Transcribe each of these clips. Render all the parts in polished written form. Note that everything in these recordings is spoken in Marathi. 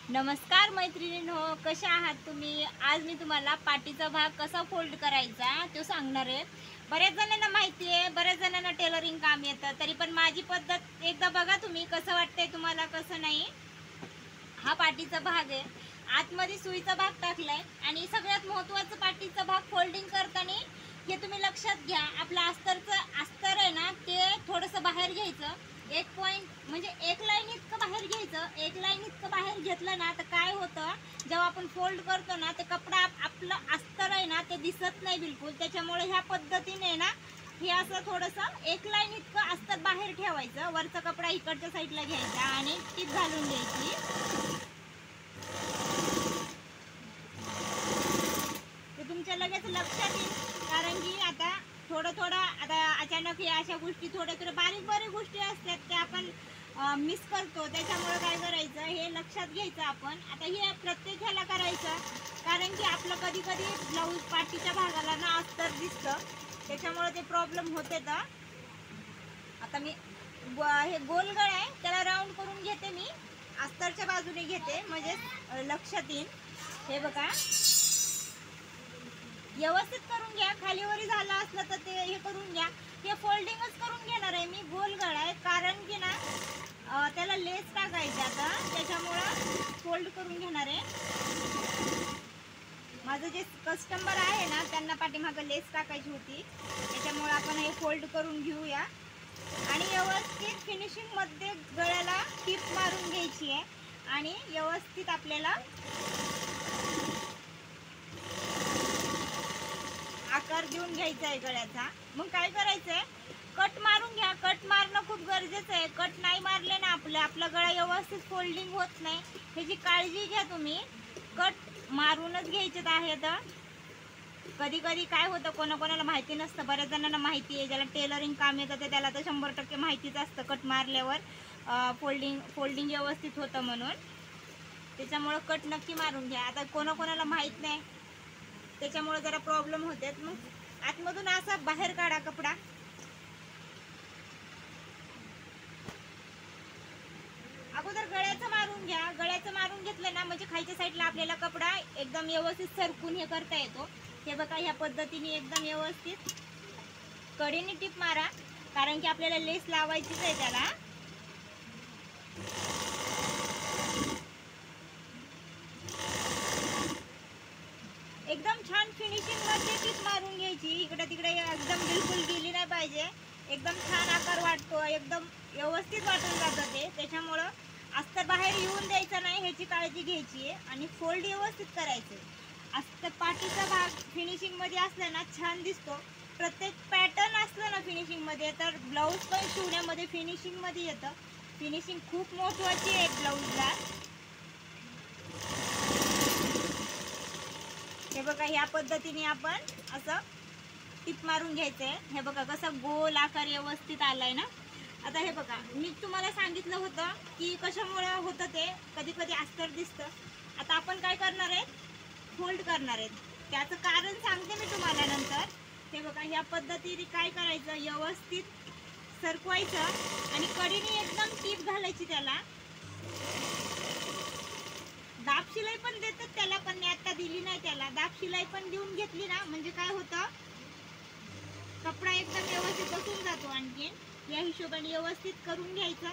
नमस्कार मैत्रिणींनो, कशा आहात तुम्ही? आज मी तुम्हाला पाठीचा भाग कसा फोल्ड करायचा तो सांगणार आहे. बऱ्याच जणांना माहिती आहे, बऱ्याच जणांना टेलरिंग काम येतं, तरी पण माझी पद्धत एकदा बघा तुम्ही, कसं वाटतंय तुम्हाला कसं नाही. हा पाठीचा भाग आहे, आतमध्ये सुईचा भाग टाकलाय आणि सगळ्यात महत्त्वाचं पाठीचा भाग फोल्डिंग करताना हे तुम्ही लक्षात घ्या. आपलं अस्तर आहे ना, ते थोडंसं बाहेर घ्यायचं. एक पॉईंट म्हणजे एक लाईन इतकं बाहेर घ्यायचं. एक लाईन इतकं बाहेर घेतलं ना तर काय होतं, जेव्हा आपण फोल्ड करतो ना ते कपडा आपलं अस्तर आहे ना ते दिसत नाही बिलकुल. त्याच्यामुळे ह्या पद्धतीने ना हे असं थोडंसं एक लाईन इतकं अस्तर बाहेर ठेवायचं. वरचा कपडा इकडच्या साईडला घ्यायचा आणि टीप घालून द्यायची. ते तुमच्या लगेच लक्षात येईल, कारण की आता थोडं आता अचानक हे अशा गोष्टी थोड्या बारीक गोष्टी असतात त्या आपण मिस करतो. त्याच्यामुळे काय करायचं, हे लक्षात घ्यायचं आपण. आता हे प्रत्येक ह्याला करायचं, कारण की आपलं कधी ब्लाऊज पाठीच्या भागाला ना अस्तर दिसतं, त्याच्यामुळे ते प्रॉब्लेम होते. तर आता मी हे गोल गळा आहे त्याला राऊंड करून घेते. मी अस्तरच्या बाजूने घेते म्हणजे लक्षात येईल. हे बघा, व्यवस्थित करून घ्या. खालीवरी झालं असलं तर ते हे करून घ्या. हे फोल्डिंगच करून घेणार आहे मी. गोल गळा आहे, कारण की ना त्याला लेस टाकायचं आता, त्याच्यामुळं फोल्ड करून घेणार आहे. माझं जे कस्टमर आहे ना त्यांना पाठीमागं लेस टाकायची होती, त्याच्यामुळे आपण हे फोल्ड करून घेऊया आणि व्यवस्थित फिनिशिंगमध्ये गळ्याला टिप मारून घ्यायची आहे आणि व्यवस्थित आपल्याला आकार देऊन घ्यायचा आहे गळ्याचा. मग काय करायचं आहे, कट मारून घ्या. कट मारणं खूप गरजेचं आहे. कट नाही मारले ना आपला गळा व्यवस्थित फोल्डिंग होत नाही. ह्याची काळजी घ्या तुम्ही. कट मारूनच घ्यायचे आहे. तर कधी काय होतं, कोणाला माहिती नसतं. बऱ्याच जणांना माहिती आहे, ज्याला टेलरिंग काम येतं ते त्याला तर 100% माहितीच असतं कट मारल्यावर फोल्डिंग व्यवस्थित होतं म्हणून. त्याच्यामुळं कट नक्की मारून घ्या. आता कोणाला माहीत नाही, त्याच्यामुळे जरा प्रॉब्लेम होते. मग आतमधून असा बाहेर काढा कपडा. अगोदर गळ्याचं मारून घ्या. गळ्याचं मारून घेतलं ना म्हणजे खालच्या साईडला आपल्याला कपडा एकदम व्यवस्थित सरकून हे करता येतो. हे बघा, ह्या पद्धतीने एकदम व्यवस्थित कडेने टिप मारा, कारण की आपल्याला लेस लावायचीच आहे त्याला. एकदम छान फिनिशिंग मध्ये टिप मारून घ्यायची. इकडे तिकडे एकदम बिलकुल गेली नाही पाहिजे. एकदम छान आकार वाटतो, एकदम व्यवस्थित वाटून जातं ते. त्याच्यामुळं अस्तर बाहेर येऊन द्यायचं नाही, ह्याची काळजी घ्यायची आहे आणि फोल्ड व्यवस्थित करायचे. अस्तर पाठीचा भाग फिनिशिंग मध्ये असला ना छान दिसतो. प्रत्येक पॅटर्न असलं ना फिनिशिंग मध्ये तर ब्लाऊज पण शिवण्यामध्ये फिनिशिंग मध्ये येतं. फिनिशिंग खूप महत्वाची आहे ब्लाऊजला. हे बघा, ह्या पद्धतीने आपण असं टिप मारून घ्यायचंय. हे बघा कसं गोल आकार व्यवस्थित आलाय ना. आता हे बघा, मी तुम्हाला सांगितलं होतं की कशामुळे होतं ते, कधी अस्तर दिसतं. आता आपण काय करणार आहे, फोल्ड करणार आहेत. त्याचं कारण सांगते मी तुम्हाला नंतर. हे बघा, ह्या पद्धतीने काय करायचं, व्यवस्थित सरकवायचं आणि कडेने एकदम टीप घालायची. त्याला दाब शिलाई पण देतात त्याला, पण मी आता दिली नाही त्याला. दाब शिलाई पण देऊन घेतली ना म्हणजे काय होतं, कपडा एकदम व्यवस्थित बसून जातो. आणखी या हिशोबाने व्यवस्थित करून घ्यायचं.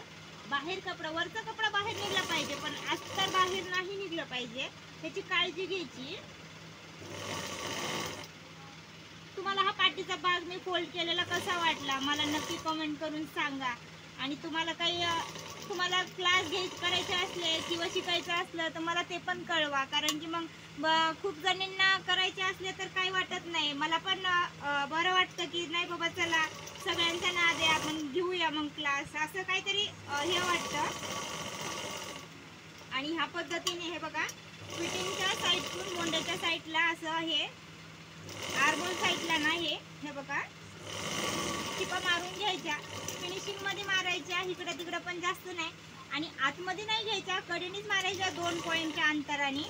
बाहेर कपडा, वरचा कपडा बाहेर निघला पाहिजे, पण अस्तर बाहेर नाही निघलं पाहिजे, त्याची काळजी घ्यायची. तुम्हाला हा पाठीचा भाग मी फोल्ड केलेला कसा वाटला मला नक्की कमेंट करून सांगा. आणि तुम्हाला क्लास करायचे असले किंवा शिकायचं असलं तर मला ते पण कळवा, कारण की मग खूप जणींना करायचे असले तर काही वाटत नाही. मला पण बरं वाटतं की नाही बाबा, चला सगळ्यांच्या नादे आपण घेऊया मग क्लास, असं काहीतरी हे वाटतं. आणि ह्या पद्धतीने हे बघा, फिटिंगच्या साईडतून मोंड्याच्या साईडला असं हे आर्मोल साईडला नाही, हे बघा टिपा मारून घ्यायच्या. फिनिशिंग मध्ये मारायच्या, इकडे तिकडे पण जास्त नाही आणि आतमध्ये नाही घ्यायच्या, कडेनेच मारायच्या 2 पॉईंटच्या अंतराने.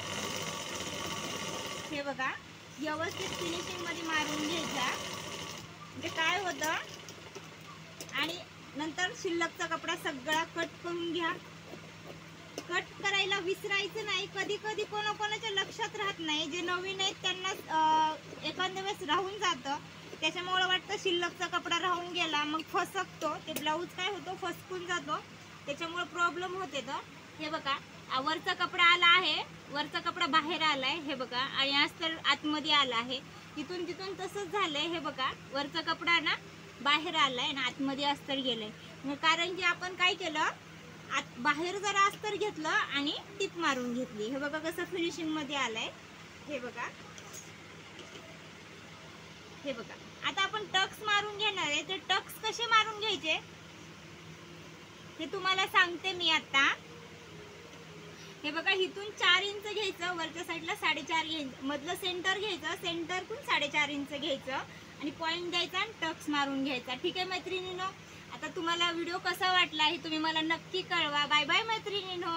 हे बघा, व्यवस्थित फिनिशिंग मध्ये मारून घ्यायच्या. म्हणजे काय होतं, आणि नंतर शिल्लकचा कपडा सगळा कट करून घ्या. कट करायला विसरायचं नाही. कधी कधी कोणाकोणाच्या लक्षात राहत नाही, जे नवीन आहेत त्यांना एखाद्या वेळेस राहून जातं. त्याच्यामुळे वाटतं शिल्लकचा कपडा राहून गेला, मग फसकतो ते ब्लाऊज, काय होतो फसकून जातो, त्याच्यामुळे प्रॉब्लेम होते. तर हे बघा वरचा कपडा आला आहे, वरचा कपडा बाहेर आलाय हे बघा, आणि अस्तर आतमध्ये आला आहे. इथून तिथून तसंच झालंय हे बघा, वरचा कपडा ना बाहेर आलाय आणि आतमध्ये अस्तर गेलंय. कारण की आपण काय केलं, बाहेर जरा अस्तर घेतलं आणि टीप मारून घेतली. हे बघा कसं फिनिशिंग मध्ये आलंय. हे बघा, हे बघा. आता आपण टक्स मारून घेणार आहे. तर टक्स कसे मारून घ्यायचे हे तुम्हाला सांगते मी आता. हे बघा, इथून 4 इंच घ्यायचं, वरच्या साईडला 4.5 घ्यायचं, मधलं सेंटर घ्यायचं, सेंटरकडून 4.5 इंच घ्यायचं आणि पॉइंट द्यायचा आणि टक्स मारून घ्यायचा. ठीक आहे मैत्रिणींनो. आता तुम्हाला व्हिडिओ कसा वाटला हे तुम्ही मला नक्की कळवा. बाय बाय मैत्रिणींनो.